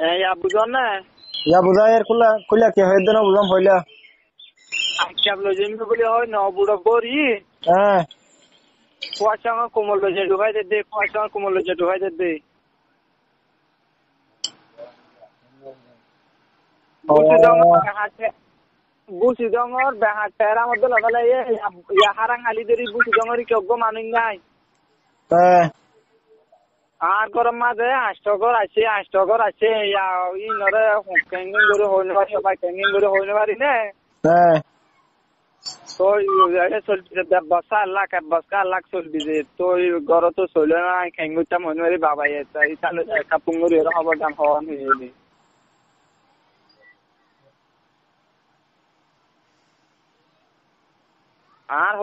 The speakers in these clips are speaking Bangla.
ইয়া বুঝন না ইয়া বুঝা এর কুলা কি হয়ে দেন বুঝাম হইলা আজকে লজিম বলে হয় না বুড়ো গরি হ্যাঁ কুয়াশা কোমল লজে ঢুকাই দে কুয়াশা কোমল লজে ঢুকাই দে বুসি ডঙর বেহা তেরা মধ্যে লাগালে ইয়া হারাং আলি দেরি বুসি ডঙরি কি অজ্ঞ মানুষ নাই আর গরম মাঝে আষ্টগর আছে ইয়া ই নরে ক্যাঙ্গিং করে হইনে পারি বা ক্যাঙ্গিং করে হইনে পারি নে তো বসা লাখ চলবি যে তো ঘর তো চলে না ক্যাঙ্গুটা মনে পারি বাবাই তাহলে কাপুঙ্গুরি খবর দাম হওয়া নিয়ে আর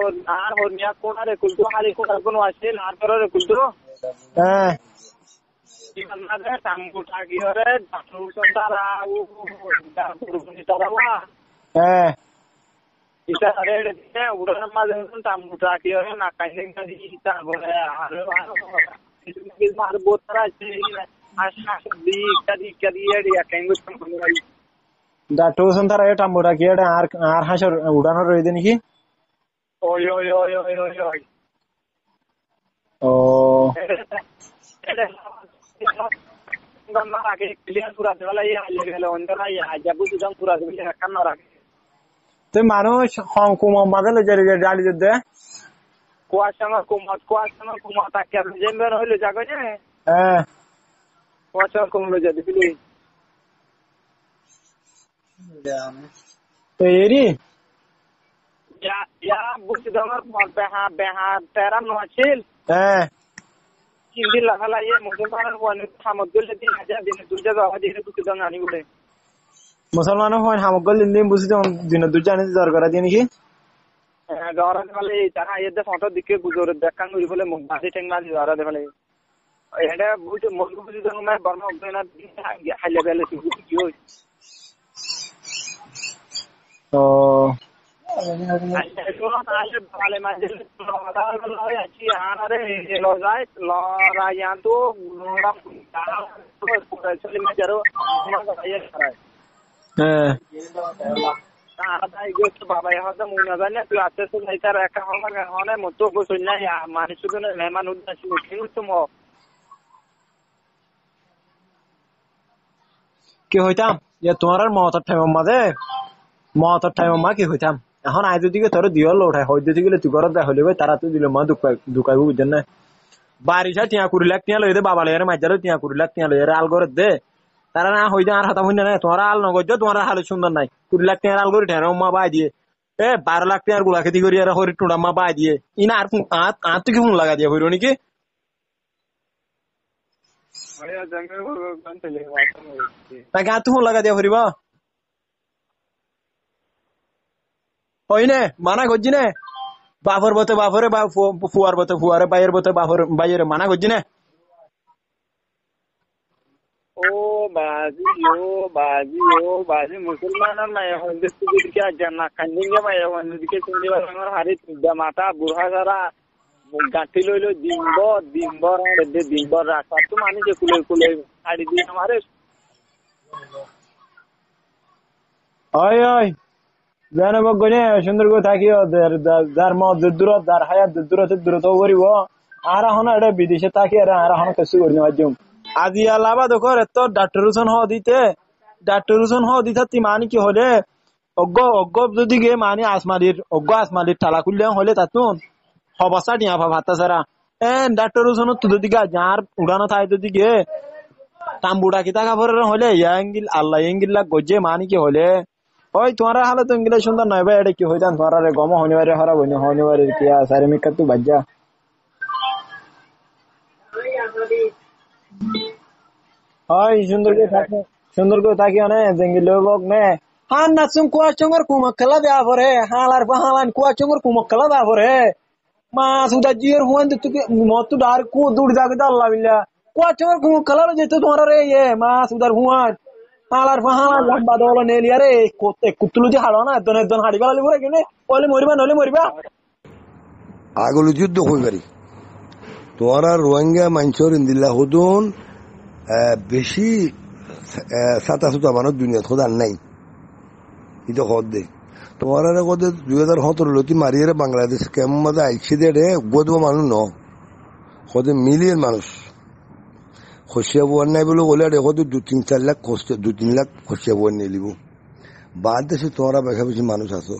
হরনিয়া কোনারে কুলতো খালি কোনার কোনো আসছিল আর করে কুলতো ইমানদারে টাঙ্গু টাকি হরে ডাক্তার তারা ও তারা এটা আরে এটা উড়ান মাঝে টাঙ্গু টাকি হরে না কাইলেন কাজি তারপরে আর মার বোতরা আছে আশা দি এরিয়া কেঙ্গু সম্পূর্ণ ডাক্তার সন্তার এটা টাম্বুটা কি এটা আর হাসর উড়ানো রইছে নাকি ওই ও গন্না রাখে ক্লিয়ার পুরা দেওয়ালা ইয়া গেল অন্তরা ইয়া যাবু সুজন পুরা দেবে কান না রাখে তো মানুষ কম মাঝে লজে ডালি দে কুয়াশা কুমা তাকে জেমবেন হইলো জাগো যে কুয়াশা কুমলো যে দিবি তো এরি ইয়া বুঝি দমার বেহা তেরা নছিল হিন্দি লাগালা ইয়ে মুসলমানের কোন সামগ্রী দিন হাজার দিনে দুর্জা বাবা দিয়ে বুঝি দম আনি বলে মুসলমানের কোন সামগ্রী দিন বুঝি দম দিনে দুর্জা আনি দরকার দিয়ে নাকি দরা দেখালে তারা এদের ফটো দিকে গুজরে দেখান করি বলে মুখ বাসি ঠেং মাঝি দরা দেখালে এটা বুঝি মুরগি বুঝি দম মে বর্মা না হাইলে বেলে কি হই তো বাবা হয়তো মনে হয় না তুই আসতে তার একা হলে মতো গোসল নাই মানুষ মেহমান উদ্দেশ্য কি হইতাম যে তোমার মহতার টাইম মা কি হইতাম এখন আজ দিকে তোর দিও লোঠায় হইতে গেলে তুই ঘরত হইলে তারা তো দিল মা দুকাইব বুঝছেন না বারিশা টিয়া কুড়ি লাখ টিয়া লই দে বাবা লইয়ার মাঝারও টিয়া 20 লাখ টিয়া লইয়ার আল ঘরত দে তারা না হইতে আর হাতা হইনা না তোমার আল নগজ তোমার হাল সুন্দর নাই 20 লাখ টিয়া আল করে ঠের মা বাই দিয়ে 12 লাখ টিয়ার গুলা খেতি করি আর হরি টুডা মা বাই দিয়ে ইনা আর আত কি ফোন লাগা দিয়ে হইল নাকি তাকে আত ফোন লাগা দিয়ে হরিব হইনে মানা করছি নে বাপর বতে বাপরে বা ফুয়ার বতে ফুয়ারে বাইয়ের বতে বাপর বাইয়ের মানা করছি নে ও বাজি মুসলমানের মায়ে হন্দিকে জানা কান্দিঙ্গে মায়ে হন্দিকে চিন্দি আমার হারি মাথা বুড়া যারা গাঁঠি লইল দিনবর রাখা তো মানি যে কুলে শাড়ি দিয়ে আমারে ওই জানো গনে সুন্দর করে থাকিও যার মত দূর যার হায়াত দূরত করিব আর এখন এটা বিদেশে থাকি আর এখন কিছু করি না আজি আলাবা দেখো এত ডাক্তার হুসেন হ দিতে তি মানি কি হলে অজ্ঞ যদি গে মানি আসমালির ঠালা খুললে হলে তাতুন অবস্থা টিয়া ভাতা সারা ডাক্তার হুসেন তো যদি গা যার উড়ানো থাকে যদি গে তাম্বুড়া কিতা কাপড়ের হলে ইয়াঙ্গিল আল্লাহ ইঙ্গিল্লা গজে মানি কি হলে ওই তোমার হালে তো ইংলিশ সুন্দর নয় ভাই এটা কি হইতাম তোমার গম হনিবারে হরা হনিবারে কি সারে মিকা তু বাজ্জা ওই সুন্দর করে থাকি অনে জঙ্গি লোক নে হান নাচুম কুয়া চঙ্গর কুমকলা দেয়া পরে হালান কুয়া চঙ্গর কুমকলা দেয়া পরে মা সুদা জিয়ার হুয়ান তুকে মত ডার কু দূর যাবে আল্লাহ বিল্লাহ কুয়া চঙ্গর কুমকলা যেত তোমার রে মা সুদার হুয়ান হালার ফাহালা লম্বা দল নেলি আরে কুতুলু যে হাড়ো না একজন হাড়ি গেলালি পরে কিনে বলে মরিবা নলে মরিবা আগলো যুদ্ধ হই পারি তোরা রোহিঙ্গা মাঞ্চর ইন্দিল্লা হুদুন বেশি সাতা সুতা মানুষ দুনিয়াত খোদার নাই এটা খদ দে তোমার কদে 2017 লতি মারিয়ে বাংলাদেশ কেমন মধ্যে আইসি দে গোদ মানুষ ন কদে মিলিয়ন মানুষ খসিয়া বোয়ার নাই বলে বলে কত 2-4 লাখ 2-3 লাখ খসিয়া বোয়ার নিয়ে লিব বাদ দেশে তোমরা বেশা বেশি মানুষ আছো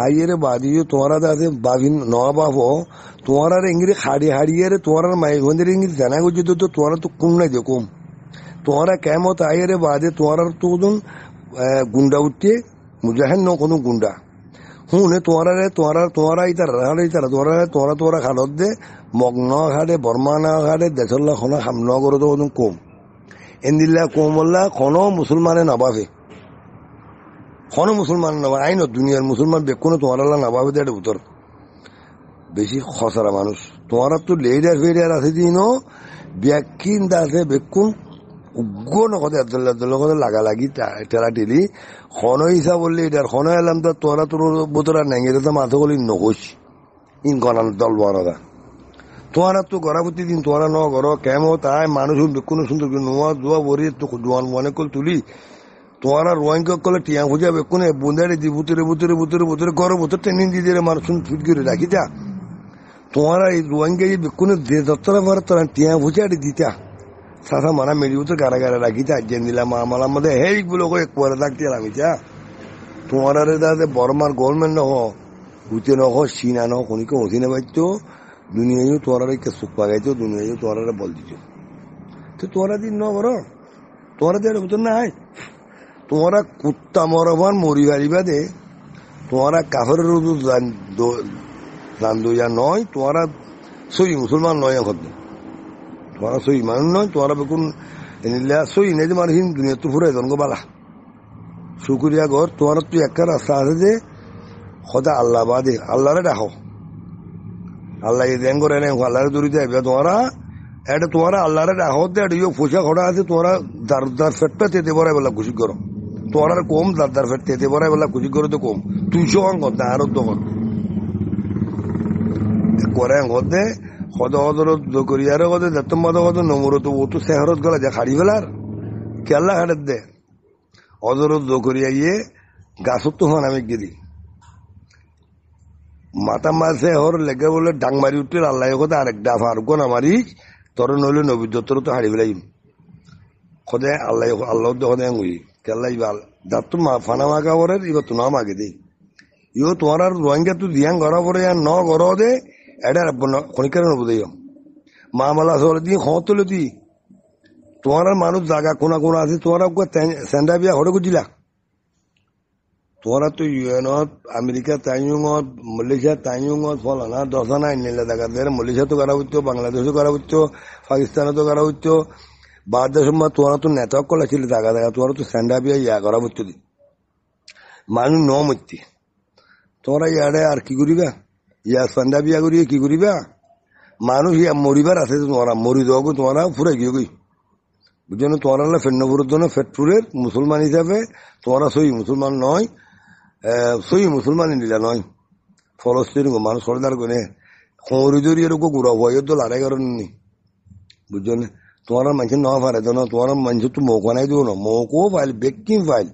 আইয়ের বাদিও তোমরা দাদে বাবিন নয়া বাবো তোমরা ইংরে হাড়িয়ে তোমরা মাই বন্ধের ইংরে জানা গুজি তো তোমরা তো কম নাই যে কম তোমরা কেমত আইয়ের বাদে তোমরা তো গুন্ডা উঠতে মুজাহিদ ন কোনো গুন্ডা হুনে তোমরা ইতার তোমরা খালত দে মগ্ন ঘাটে বর্মা না ঘাটে দেশর খন হামলা করে তো কম এন্দিল্লা কমল্লা কোনো মুসলমানে নাবাবে কোনো মুসলমান নাবা আইন দুনিয়ার মুসলমান বেকুনো তোমার নাবাবে দেয় উত্তর বেশি খসরা মানুষ তোমার তো লেডার ফেডার আছে দিন ব্যাকিন আছে বেকুন উগ্র নকদে আব্দুল্লাহ লাগালাগি টেলা টেলি খন হিসাব বললে এটার খন এলাম তো তোরা তোর বোতরা নেঙেরে তো মাথা গলি নকস ইন গনান দল বড়া তোমার তো গড়াপতি দিন তোরা ন গড় কেমন তাই মানুষ বেকুনো সুন্দর নোয়া জোয়া বরি তো জোয়ান মনে কল তুলি তোমারা রোয়াঙ্ক কলে টিয়া খুঁজা বেকুনে বুন্দারে দি বুতরে ঘর বুতর ট্রেনিং দিয়ে মানুষ ফিট করে রাখি যা তোমারা এই রোয়াঙ্কে বেকুনে দত্তরা ভর তোরা টিয়া খুঁজা দিতা সাথা মানা মেরিও তো গারা রাখি যা জেন দিলাম আমার মধ্যে হেইগুলো একবারে রাখতে আমি যা তোমারা দাদা বর্মার গভর্নমেন্ট নহ হুতে নহ সিনা নহ কোনিকে হসিনে পাইতো দুনিয়ায় তোরা কে সুখ পাগাইতো দুনিয়ায় তোরা বল দিত তো তোরা দিন ন করো তোরা দেড় বুতর না হয় তোমরা কুত্তা মরবান মরি বাড়িবা দে তোমরা কাফের রান্দুয়া নয় তোমরা সই মুসলমান নয় এখন তোমরা সই মানুষ নয় তোমরা বেকুন সই নেই যে মানুষ দুনিয়া তো ফুরাই জনগো বালা শুকুরিয়া ঘর তোমার তো একটা রাস্তা আছে যে সদা আল্লাহ বাদে আল্লাহরে ডাকো আল্লাহ দেন করে আল্লাহরে দৌড়ি যাইবে তোমরা এটা তোমরা আল্লাহরে ডাকো ইয়ে পয়সা খড়া আছে তোমরা দার ফেটটা তেতে বড়াই বেলা খুশি করো তোর কম দাদার ফের তেতে বড়াই বেলা খুশি করে তো কম 200 অঙ্ক আরো দোকান করে হতে করিয়ারে কদে দেতম কত নমর তো ও তো শহরত গলা যা খাড়ি ফেলার কেল্লা খাটের দে অদরত করিয়া গিয়ে গাছত তো হন আমি গিরি মাথা মারছে হর লেগে বলে ডাং মারি উঠতে আল্লাহ কথা আরেক ডাফ আর গোনা মারি তোর নইলে নবী যত্র তো হাড়ি ফেলাই খোদে আল্লাহ দে আঙুই কেল্লাই বাল দাঁত তো ফানা মাগা পরে এবার তো না মাগে দে ইও তোমার আর রোহিঙ্গা তুই দিয়াং ঘরা পরে আর ন ঘর দে এটা খনিকার নব দে মা মালা সরে দিয়ে খত তুলে দি তোমার মানুষ জায়গা কোনা আছে তোমার স্যান্ডা বিয়া হরে গুজিলা তোরা তো ইউএনত আমেরিকা তাইয়ুঙত মালয়েশিয়া তাইয়ুঙত ফলানা দশানা নিলে দেখা যায় মালয়েশিয়া তো করা হচ্ছে বাংলাদেশও করা হচ্ছে পাকিস্তানে তো করা হচ্ছে বাদ দেশের তোরা তো নেটওয়ার্ক করা ছিল দেখা তোরা তো স্যান্ডা বিয়া ইয়া করা হচ্ছে দি মানুষ ন মরতে তোরা ইয়ারে আর কি করিবা ইয়া স্যান্ডা বিয়া করিয়ে কি করিবা মানুষ ইয়া মরিবার আছে তোমরা মরি দেওয়া তোমরা ফুরে গিয়ে গই বুঝছো তোমরা ফেন্নপুরের জন্য ফেটপুরের মুসলমান হিসাবে তোমরা সই মুসলমান নয় সই মুসলমান নিলা নয় ফলস্তিন মানুষ সরদার করে খড়ি জড়ি এরকম গুড়া ভয় তো লড়াই করেন নি বুঝছো না তোমার মানুষ ন পারে তো না তোমার মানুষ তো মৌকা নাই দিও না মৌকো ফাইল বেকিং ফাইল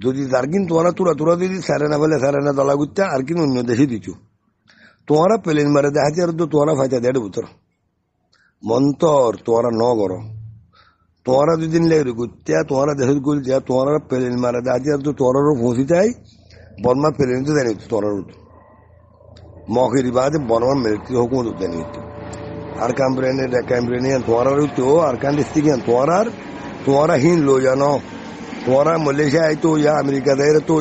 যদি যার কিন তোমরা তোরা যদি সারে না ফেলে সারে না দলা গুচ্ছা আর কিন অন্য দেশে দিচ্ছ তোমরা প্লেন মারে দেখাচ্ছি আর তো তোমরা ফাইতা দেড় বুতর মন্তর তোমরা ন করো তোমরা দুদিন লেগে গুচ্ছা তোমরা দেশের গুল যা তোমরা প্লেন মারে দেখাচ্ছি আর তো তোমরাও পৌঁছি যায় বর্মা প্লেন তো জানি তোমরা মকেরি বাদে বর্মা মিলিটারি হুকুমত জানি আর ক্যাম্পেনে তোমরা আর কান ডিস্ট্রিক্ট তোমরা হিন লো জানো তোমরা মালয়েশিয়া আইতো ইয়া আমেরিকা দেয় তো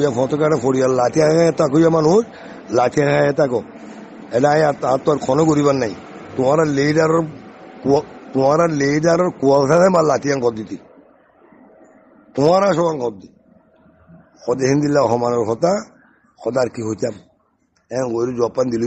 ইয়া ফটোকাটা ফরিয়াল লাঠি আগে তাকো ইয়া মানুষ লাঠি আগে তাকো এটা আর তোর খনো করিবার নাই তোমরা লেডার কুয়াশাতে মার লাঠি আং কর দিতি তোমরা সবান কর দি সদে হিন্দিল্লা সমানের কথা সদার কি হইতাম গরু জপান দিলি